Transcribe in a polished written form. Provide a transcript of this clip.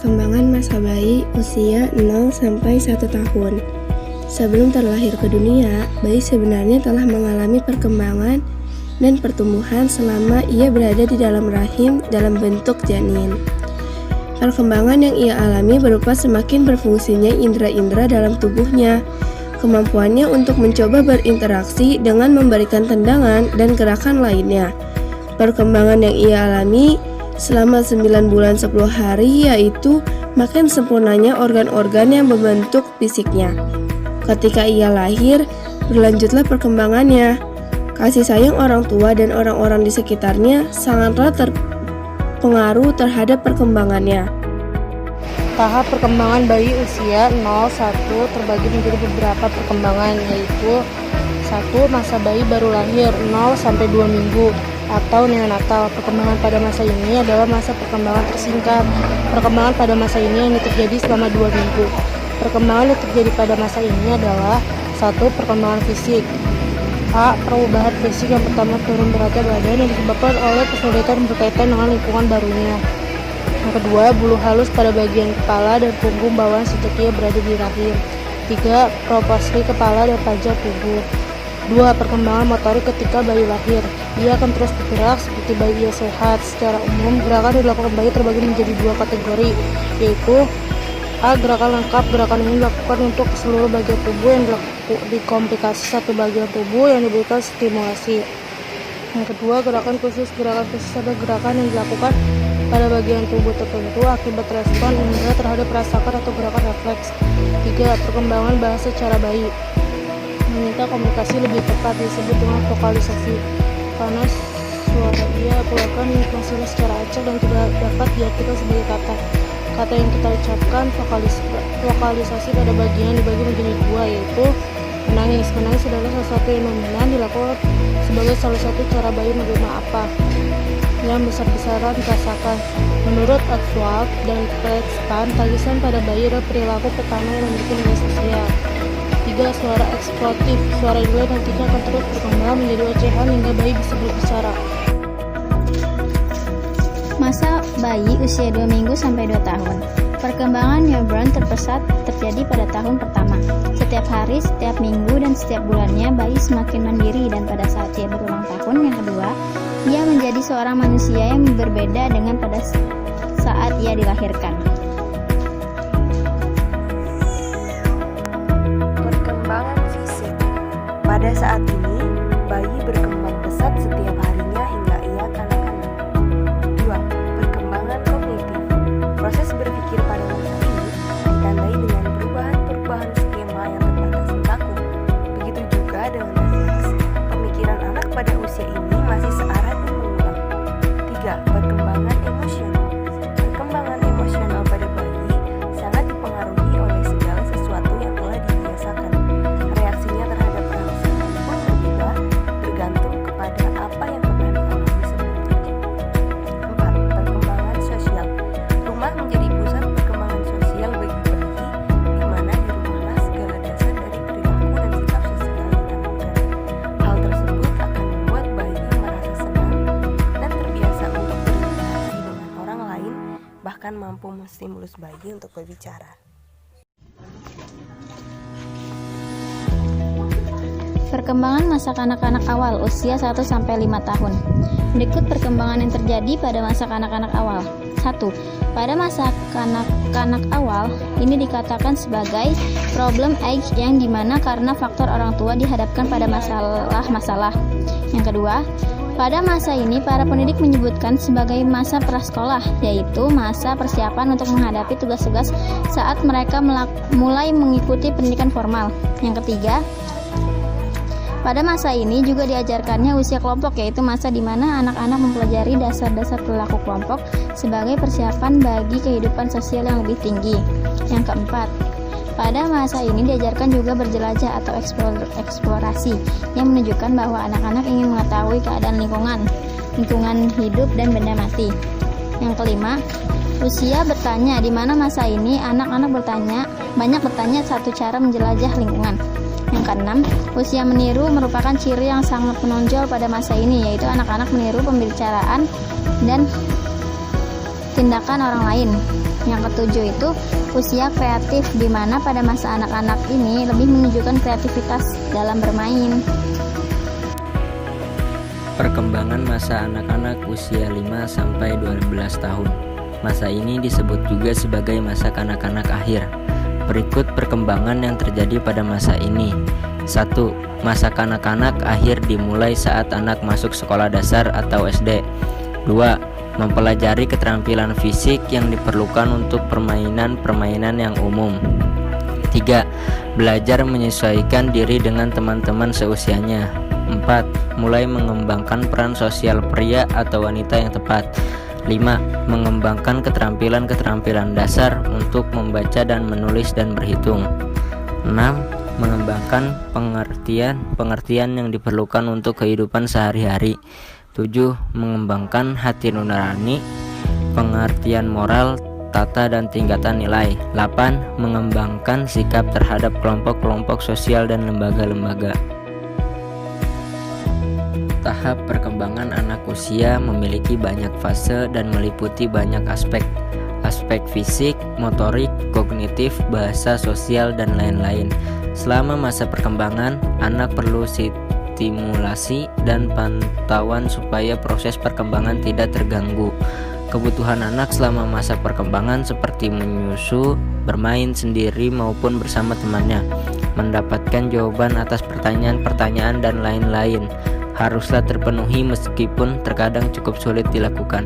perkembangan masa bayi usia 0-1 tahun. Sebelum terlahir ke dunia, bayi sebenarnya telah mengalami perkembangan dan pertumbuhan selama ia berada di dalam rahim dalam bentuk janin. Perkembangan yang ia alami berupa semakin berfungsinya indera-indera dalam tubuhnya, kemampuannya untuk mencoba berinteraksi dengan memberikan tendangan dan gerakan lainnya. Perkembangan yang ia alami selama 9 bulan 10 hari yaitu makin sempurnanya organ-organ yang membentuk fisiknya. Ketika ia lahir, berlanjutlah perkembangannya. Kasih sayang orang tua dan orang-orang di sekitarnya sangatlah terpengaruh terhadap perkembangannya. Tahap perkembangan bayi usia 0-1 terbagi menjadi beberapa perkembangan, yaitu 1. Masa bayi baru lahir 0-2 minggu atau neonatal. Perkembangan pada masa ini adalah masa perkembangan tersingkat. Perkembangan pada masa ini hanya terjadi selama 2 minggu. Perkembangan yang terjadi pada masa ini adalah 1. Perkembangan fisik. A. Perubahan fisik yang pertama, turun beratnya badan yang disebabkan oleh kesulitan berkaitan dengan lingkungan barunya. Yang kedua, bulu halus pada bagian kepala dan punggung bawah sejak ia berada di rahim. 3. Proporsi kepala dan panjang tubuh. 2. Perkembangan motorik ketika bayi lahir. Ia akan terus bergerak seperti bayi yang sehat. Secara umum, gerakan yang dilakukan bayi terbagi menjadi 2 kategori, yaitu A. Gerakan lengkap. Gerakan ini dilakukan untuk seluruh bagian tubuh yang dikomplikasi satu bagian tubuh yang diberikan stimulasi. Yang kedua, gerakan khusus. Gerakan khusus adalah gerakan yang dilakukan pada bagian tubuh tertentu akibat respon indera terhadap rasakan atau gerakan refleks. 3. Perkembangan bahasa cara bayi. Meminta komunikasi lebih tepat disebut dengan vokalisasi, karena suara ia keluarkan menghasilkan secara acak dan tidak dapat diartikan sebagai kata. Kata yang kita ucapkan vokalisasi pada bagian dibagi menjadi 2, yaitu menangis. Menangis adalah sesuatu yang dominan dilakukan sebagai salah satu cara bayi menerima apa yang besar-besaran dirasakan. Menurut Oswald dan Greenspan, tangisan pada bayi adalah perilaku pertama yang memiliki nilai sosial. 3. Suara eksplosif. Suara ini nantinya akan terus berkembang menjadi ocehan hingga bayi bisa berbicara. Masa bayi usia 2 minggu sampai 2 tahun. Perkembangan newborn terpusat terjadi pada tahun pertama. Setiap hari, setiap minggu, dan setiap bulannya bayi semakin mandiri, dan pada saat ia berulang tahun yang kedua, ia menjadi seorang manusia yang berbeda dengan pada saat ia dilahirkan. Perkembangan fisik. Pada saat ini, bayi berkembang pesat setiap harinya hingga ia kanak-kanak. 2. Perkembangan kognitif. Proses berpikir pada masa ini ditandai dengan perubahan-perubahan skema yang terbatas kaku. Begitu juga dengan refleks. Pemikiran anak pada usia ini masih searah dan mengulang. 3. Perkembangan emosional. Perkembangan emosional pada bayi sangat dipengaruhi oleh segala sesuatu yang telah dibiasakan. Reaksinya terhadap rangsangan pun berbeda, bergantung kepada apa yang pernah dialami sebelumnya. 4. Perkembangan sosial. Rumah menjadi pusat perkembangan sosial bagi bayi, di mana di rumahlah segala dasar dari perilaku dan sikap sosial ditanamkan. Hal tersebut akan membuat bayi merasa senang dan terbiasa untuk berinteraksi dengan orang lain, bahkan mampu menstimulus bayi untuk berbicara. Perkembangan masa kanak-kanak awal usia 1-5 tahun. Berikut perkembangan yang terjadi pada masa kanak-kanak awal. 1. Pada masa kanak-kanak awal, ini dikatakan sebagai problem age yang dimana karena faktor orang tua dihadapkan pada masalah-masalah. Yang kedua, pada masa ini para pendidik menyebutkan sebagai masa prasekolah, yaitu masa persiapan untuk menghadapi tugas-tugas saat mereka mulai mengikuti pendidikan formal. Yang ketiga, pada masa ini juga diajarkannya usia kelompok, yaitu masa di mana anak-anak mempelajari dasar-dasar perilaku kelompok sebagai persiapan bagi kehidupan sosial yang lebih tinggi. Yang keempat, pada masa ini diajarkan juga berjelajah atau eksplorasi yang menunjukkan bahwa anak-anak ingin mengetahui keadaan lingkungan hidup dan benda mati. Yang kelima, usia bertanya, di mana masa ini anak-anak banyak bertanya satu cara menjelajah lingkungan. Yang keenam, usia meniru merupakan ciri yang sangat menonjol pada masa ini, yaitu anak-anak meniru pembicaraan dan tindakan orang lain. Yang ketujuh itu usia kreatif, di mana pada masa anak-anak ini lebih menunjukkan kreativitas dalam bermain. Perkembangan masa anak-anak usia 5-12 tahun. Masa ini disebut juga sebagai masa kanak-kanak akhir. Berikut perkembangan yang terjadi pada masa ini. 1. Masa kanak-kanak akhir dimulai saat anak masuk sekolah dasar atau SD. 2. Mempelajari keterampilan fisik yang diperlukan untuk permainan-permainan yang umum. 3. Belajar menyesuaikan diri dengan teman-teman seusianya. 4. Mulai mengembangkan peran sosial pria atau wanita yang tepat. 5. Mengembangkan keterampilan-keterampilan dasar untuk membaca dan menulis dan berhitung. 6. Mengembangkan pengertian yang diperlukan untuk kehidupan sehari-hari. 7. Mengembangkan hati nurani, pengertian moral, tata dan tingkatan nilai. 8. Mengembangkan sikap terhadap kelompok-kelompok sosial dan lembaga-lembaga. Tahap perkembangan anak usia memiliki banyak fase dan meliputi banyak aspek. Aspek fisik, motorik, kognitif, bahasa, sosial, dan lain-lain. Selama masa perkembangan, anak perlu stimulasi dan pantauan supaya proses perkembangan tidak terganggu. Kebutuhan anak selama masa perkembangan seperti menyusu, bermain sendiri maupun bersama temannya, mendapatkan jawaban atas pertanyaan-pertanyaan dan lain-lain haruslah terpenuhi meskipun terkadang cukup sulit dilakukan.